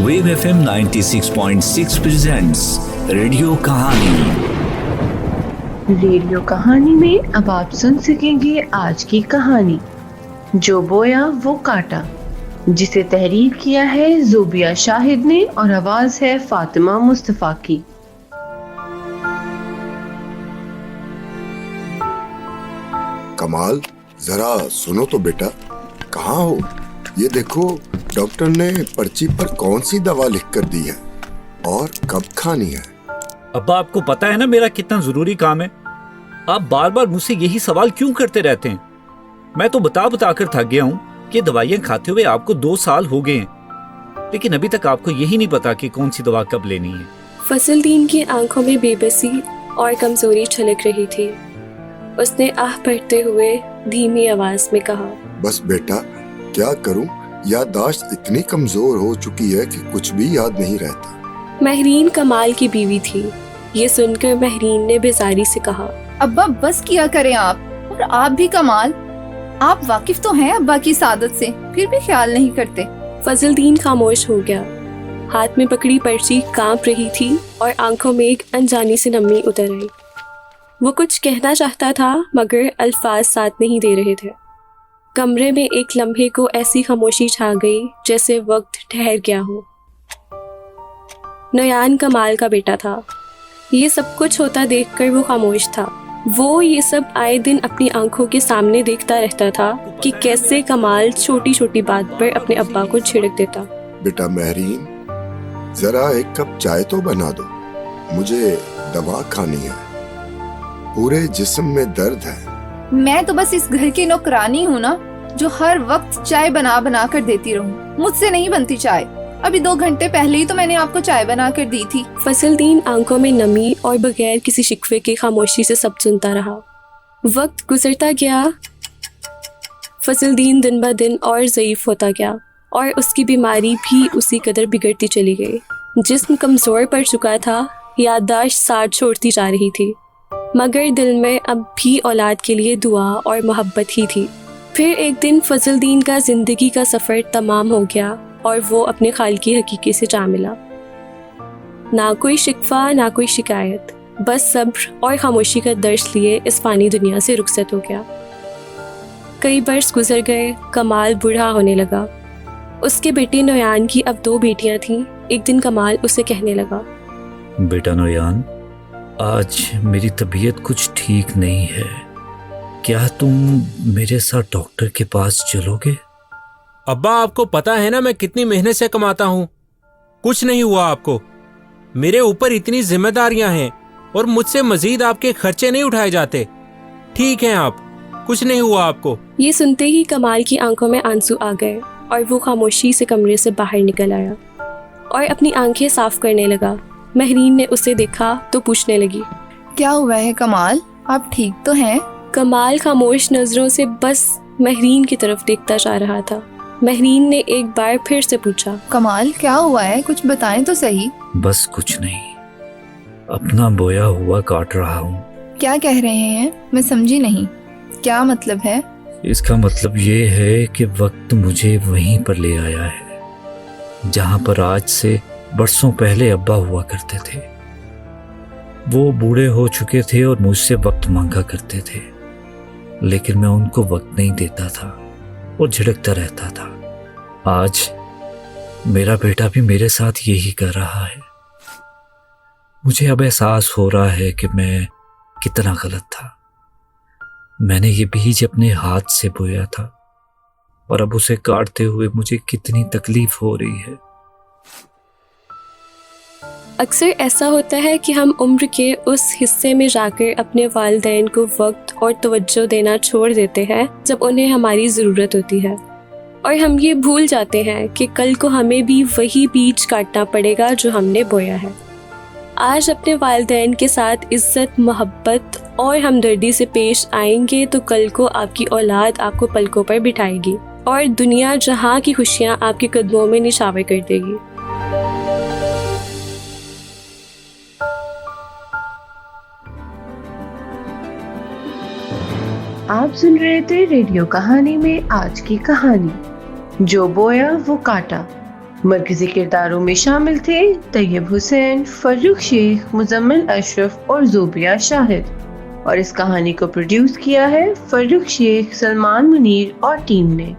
Wave FM 96.6 presents radio कहानी। Radio कहानी में अब आप सुन सकेंगे आज की कहानी जो बोया वो काटा, जिसे तहरीर किया है ज़ोबिया शाहिद ने और आवाज है फातिमा मुस्तफा की। कमाल, जरा सुनो तो बेटा, कहाँ हो? ये देखो, डॉक्टर ने पर्ची पर कौन सी दवा लिख कर दी है और कब खानी है। अब्बा, आपको पता है ना मेरा कितना जरूरी काम है। आप बार बार मुझसे यही सवाल क्यों करते रहते हैं? मैं तो बता बता कर थक गया हूँ कि दवाइयाँ खाते हुए आपको 2 साल हो गए हैं, लेकिन अभी तक आपको यही नहीं पता कि कौन सी दवा कब लेनी है। फजलदीन की आंखों में बेबसी और कमजोरी छलक रही थी। उसने आह भरते हुए धीमी आवाज में कहा, बस बेटा, क्या करूं, याददाश्त इतनी कमजोर हो चुकी है कि कुछ भी याद नहीं रहता। महरीन कमाल की बीवी थी। ये सुनकर महरीन ने बेजारी से कहा, अब्बा बस किया करें आप, और आप भी कमाल, आप वाकिफ तो हैं अब्बा की सादत से, फिर भी ख्याल नहीं करते। फजलदीन खामोश हो गया। हाथ में पकड़ी पर्ची कांप रही थी और आंखों में एक अनजानी सी नमी उतर आई। वो कुछ कहना चाहता था मगर अल्फाज साथ नहीं दे रहे थे। कमरे में एक लम्हे को ऐसी खामोशी छा गई जैसे वक्त ठहर गया हो। नयान कमाल का बेटा था। ये सब कुछ होता देखकर वो खामोश था। वो ये सब आए दिन अपनी आंखों के सामने देखता रहता था कि कैसे कमाल छोटी छोटी बात पर अपने अब्बा को छिड़क देता। बेटा महरीन, जरा एक कप चाय तो बना दो, मुझे दवा खानी है, पूरे जिस्म में दर्द है। मैं तो बस इस घर की नौकरानी हूँ ना, जो हर वक्त चाय बना बना कर देती रहूं। मुझसे नहीं बनती चाय। अभी 2 घंटे पहले ही तो मैंने आपको चाय बना कर दी थी। फजलदीन आंखों में नमी और बगैर किसी शिकवे की खामोशी से सब सुनता रहा। वक्त गुजरता गया। फजलदीन दिन ब दिन और ज़ईफ होता गया और उसकी बीमारी भी उसी कदर बिगड़ती चली गई। जिस्म कमज़ोर पड़ चुका था, याददाश्त साथ छोड़ती जा रही थी, मगर दिल में अब भी औलाद के लिए दुआ और मोहब्बत ही थी। फिर एक दिन फजलदीन का ज़िंदगी का सफ़र तमाम हो गया और वो अपने खालिकी हकीकी से जा मिला। ना कोई शिकवा, ना कोई शिकायत, बस सब्र और खामोशी का दर्श लिए इस फ़ानी दुनिया से रुखसत हो गया। कई बरस गुजर गए। कमाल बूढ़ा होने लगा। उसके बेटे नोयान की अब 2 बेटियां थीं। एक दिन कमाल उसे कहने लगा, बेटा नोयान, आज मेरी तबीयत कुछ ठीक नहीं है, क्या तुम मेरे साथ डॉक्टर के पास चलोगे? अब्बा, आपको पता है ना मैं कितनी मेहनत से कमाता हूँ। कुछ नहीं हुआ आपको। मेरे ऊपर इतनी जिम्मेदारियां हैं और मुझसे मजीद आपके खर्चे नहीं उठाए जाते। ठीक हैं आप, कुछ नहीं हुआ आपको। ये सुनते ही कमाल की आंखों में आंसू आ गए और वो खामोशी से कमरे से बाहर निकल आया और अपनी आंखें साफ करने लगा। महरीन ने उसे देखा तो पूछने लगी, क्या हुआ है कमाल, आप ठीक तो हैं? कमाल खामोश नजरों से बस महरीन की तरफ देखता जा रहा था। महरीन ने एक बार फिर से पूछा, कमाल क्या हुआ है, कुछ बताएं तो सही। बस कुछ नहीं, अपना बोया हुआ काट रहा हूँ। क्या कह रहे हैं, मैं समझी नहीं, क्या मतलब है? इसका मतलब ये है कि वक्त मुझे वहीं पर ले आया है जहाँ पर आज से बरसों पहले अब्बा हुआ करते थे। वो बूढ़े हो चुके थे और मुझसे वक्त मांगा करते थे, लेकिन मैं उनको वक्त नहीं देता था और झिड़कता रहता था। आज मेरा बेटा भी मेरे साथ यही कर रहा है। मुझे अब एहसास हो रहा है कि मैं कितना गलत था। मैंने ये बीज अपने हाथ से बोया था और अब उसे काटते हुए मुझे कितनी तकलीफ हो रही है। अक्सर ऐसा होता है कि हम उम्र के उस हिस्से में जाकर अपने वालिदैन को वक्त और तवज्जो देना छोड़ देते हैं जब उन्हें हमारी ज़रूरत होती है, और हम ये भूल जाते हैं कि कल को हमें भी वही बीज काटना पड़ेगा जो हमने बोया है। आज अपने वालिदैन के साथ इज़्ज़त, मोहब्बत और हमदर्दी से पेश आएंगे तो कल को आपकी औलाद आपको पलकों पर बिठाएगी और दुनिया जहाँ की खुशियाँ आपके कदमों में निछावर कर देगी। आप सुन रहे थे रेडियो कहानी में आज की कहानी जो बोया वो काटा, مرکزی کرداروں میں شامل تھے طیب حسین، فروخ شیخ، مزمل اشرف اور زوبیہ شاہد، اور اس کہانی کو پروڈیوس کیا ہے فروخ شیخ، سلمان منیر اور ٹیم نے۔